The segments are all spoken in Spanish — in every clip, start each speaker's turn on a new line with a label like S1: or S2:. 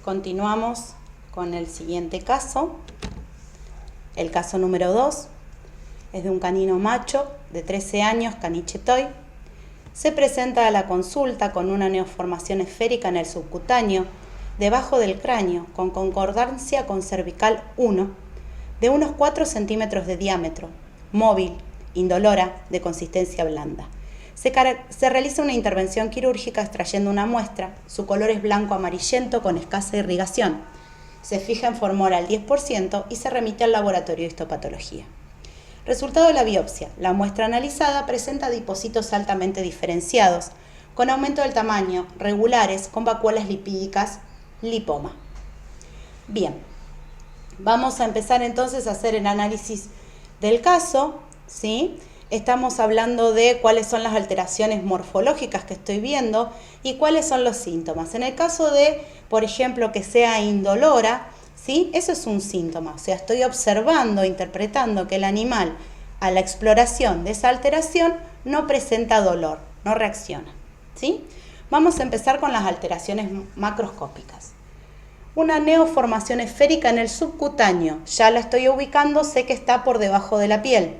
S1: Continuamos con el siguiente caso. El caso número 2 es de un canino macho de 13 años, caniche toy. Se presenta a la consulta con una neoformación esférica en el subcutáneo, debajo del cráneo, con concordancia con cervical 1, de unos 4 centímetros de diámetro, móvil, indolora, de consistencia blanda. Se realiza una intervención quirúrgica extrayendo una muestra. Su color es blanco amarillento con escasa irrigación. Se fija en formol al 10% y se remite al laboratorio de histopatología. Resultado de la biopsia. La muestra analizada presenta adipocitos altamente diferenciados, con aumento del tamaño, regulares, con vacuolas lipídicas, lipoma. Bien, vamos a empezar entonces a hacer el análisis del caso, ¿sí? Estamos hablando de cuáles son las alteraciones morfológicas que estoy viendo y cuáles son los síntomas. En el caso de, por ejemplo, que sea indolora, ¿sí? Eso es un síntoma. O sea, estoy observando, interpretando que el animal a la exploración de esa alteración no presenta dolor, no reacciona, ¿sí? Vamos a empezar con las alteraciones macroscópicas. Una neoformación esférica en el subcutáneo. Ya la estoy ubicando, sé que está por debajo de la piel.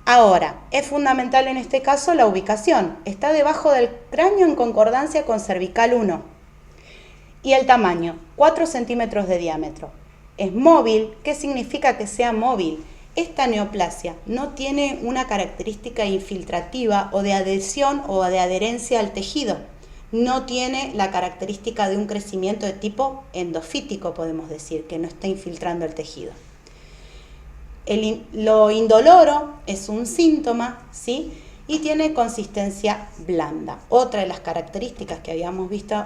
S1: Ahora, es fundamental en este caso la ubicación. Está debajo del cráneo en concordancia con cervical 1. Y el tamaño, 4 centímetros de diámetro. Es móvil. ¿Qué significa que sea móvil? Esta neoplasia no tiene una característica infiltrativa o de adhesión o de adherencia al tejido. No tiene la característica de un crecimiento de tipo endofítico, podemos decir, que no está infiltrando el tejido. Lo indoloro es un síntoma, ¿sí? Y tiene consistencia blanda. Otra de las características que habíamos visto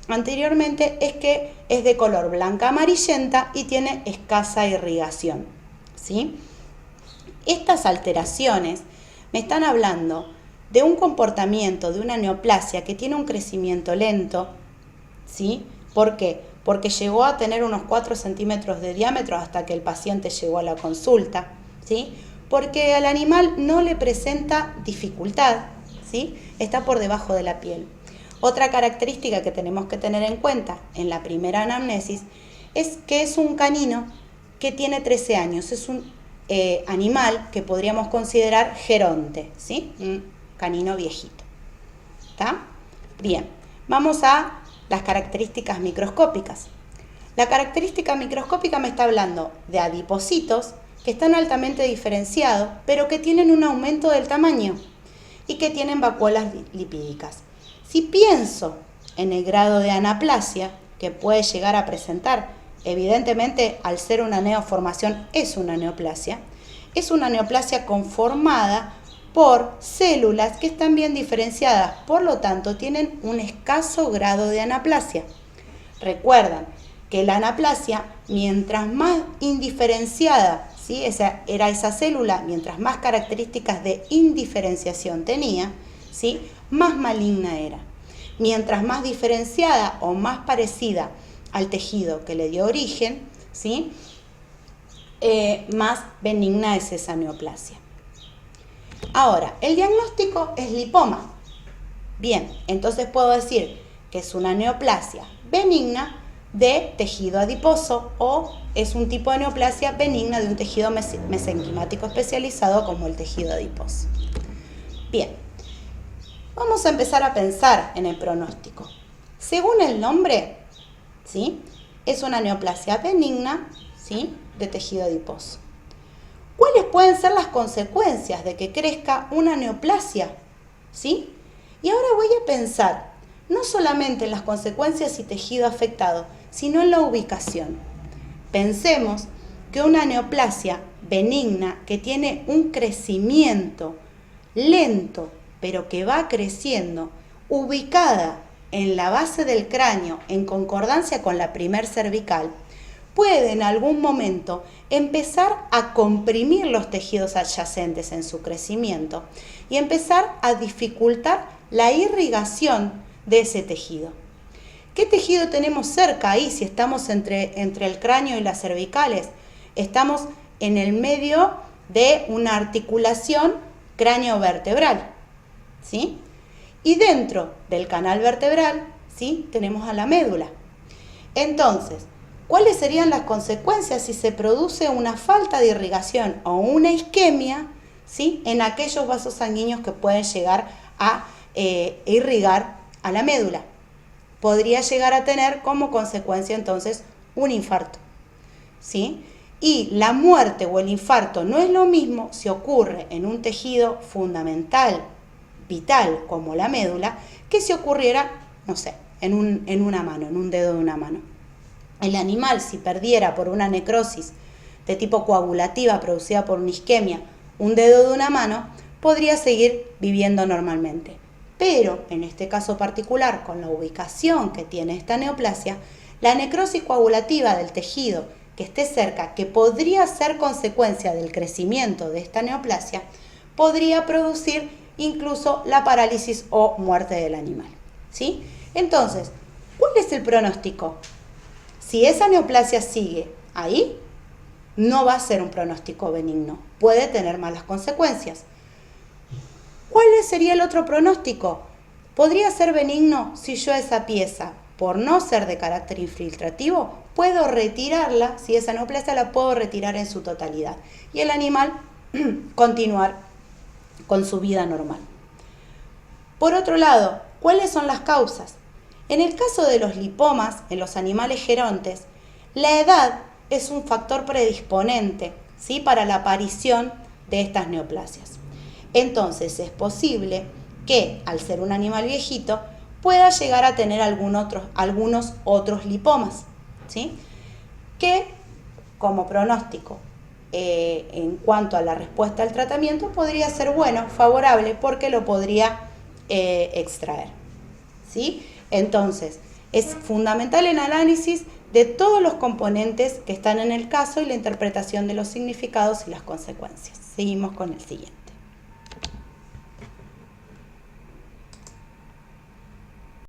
S1: anteriormente es que es de color blanca amarillenta y tiene escasa irrigación, ¿sí? Estas alteraciones me están hablando de un comportamiento, de una neoplasia que tiene un crecimiento lento, ¿sí? ¿Por qué? Porque llegó a tener unos 4 centímetros de diámetro hasta que el paciente llegó a la consulta, ¿sí? Porque al animal no le presenta dificultad, ¿sí? Está por debajo de la piel. Otra característica que tenemos que tener en cuenta en la primera anamnesis es que es un canino que tiene 13 años, es un animal que podríamos considerar geronte, ¿sí? Un canino viejito. ¿Está? Bien, vamos a las características microscópicas. La característica microscópica me está hablando de adipocitos que están altamente diferenciados, pero que tienen un aumento del tamaño y que tienen vacuolas lipídicas. Si pienso en el grado de anaplasia que puede llegar a presentar, evidentemente al ser una neoformación es una neoplasia conformada por células que están bien diferenciadas, por lo tanto tienen un escaso grado de anaplasia. Recuerdan que la anaplasia, mientras más indiferenciada, ¿sí? Esa célula, mientras más características de indiferenciación tenía, ¿sí? Más maligna era. Mientras más diferenciada o más parecida al tejido que le dio origen, ¿sí? Más benigna es esa neoplasia. Ahora, el diagnóstico es lipoma. Bien, entonces puedo decir que es una neoplasia benigna de tejido adiposo o es un tipo de neoplasia benigna de un tejido mesenquimático especializado como el tejido adiposo. Bien, vamos a empezar a pensar en el pronóstico. Según el nombre, ¿sí? Es una neoplasia benigna, ¿sí? De tejido adiposo. ¿Cuáles pueden ser las consecuencias de que crezca una neoplasia? ¿Sí? Y ahora voy a pensar no solamente en las consecuencias y tejido afectado, sino en la ubicación. Pensemos que una neoplasia benigna que tiene un crecimiento lento, pero que va creciendo, ubicada en la base del cráneo en concordancia con la primer cervical, puede en algún momento empezar a comprimir los tejidos adyacentes en su crecimiento y empezar a dificultar la irrigación de ese tejido. ¿Qué tejido tenemos cerca ahí si estamos entre el cráneo y las cervicales? Estamos en el medio de una articulación cráneo-vertebral, ¿sí? Y dentro del canal vertebral, ¿sí? Tenemos a la médula. Entonces, ¿cuáles serían las consecuencias si se produce una falta de irrigación o una isquemia, ¿sí?, en aquellos vasos sanguíneos que pueden llegar a irrigar a la médula? Podría llegar a tener como consecuencia entonces un infarto, ¿sí? Y la muerte o el infarto no es lo mismo si ocurre en un tejido fundamental, vital, como la médula, que si ocurriera, no sé, en una mano, en un dedo de una mano. El animal, si perdiera por una necrosis de tipo coagulativa producida por una isquemia un dedo de una mano, podría seguir viviendo normalmente. Pero en este caso particular, con la ubicación que tiene esta neoplasia, la necrosis coagulativa del tejido que esté cerca, que podría ser consecuencia del crecimiento de esta neoplasia, podría producir incluso la parálisis o muerte del animal, ¿sí? Entonces, ¿cuál es el pronóstico? Si esa neoplasia sigue ahí, no va a ser un pronóstico benigno, puede tener malas consecuencias. ¿Cuál sería el otro pronóstico? Podría ser benigno si yo esa pieza, por no ser de carácter infiltrativo, puedo retirarla, si esa neoplasia la puedo retirar en su totalidad y el animal continuar con su vida normal. Por otro lado, ¿cuáles son las causas? En el caso de los lipomas en los animales gerontes, la edad es un factor predisponente, ¿sí?, para la aparición de estas neoplasias. Entonces es posible que, al ser un animal viejito, pueda llegar a tener algunos otros lipomas, ¿sí?, que como pronóstico en cuanto a la respuesta al tratamiento podría ser bueno, favorable, porque lo podría extraer, ¿sí? Entonces es fundamental el análisis de todos los componentes que están en el caso y la interpretación de los significados y las consecuencias. Seguimos con el siguiente.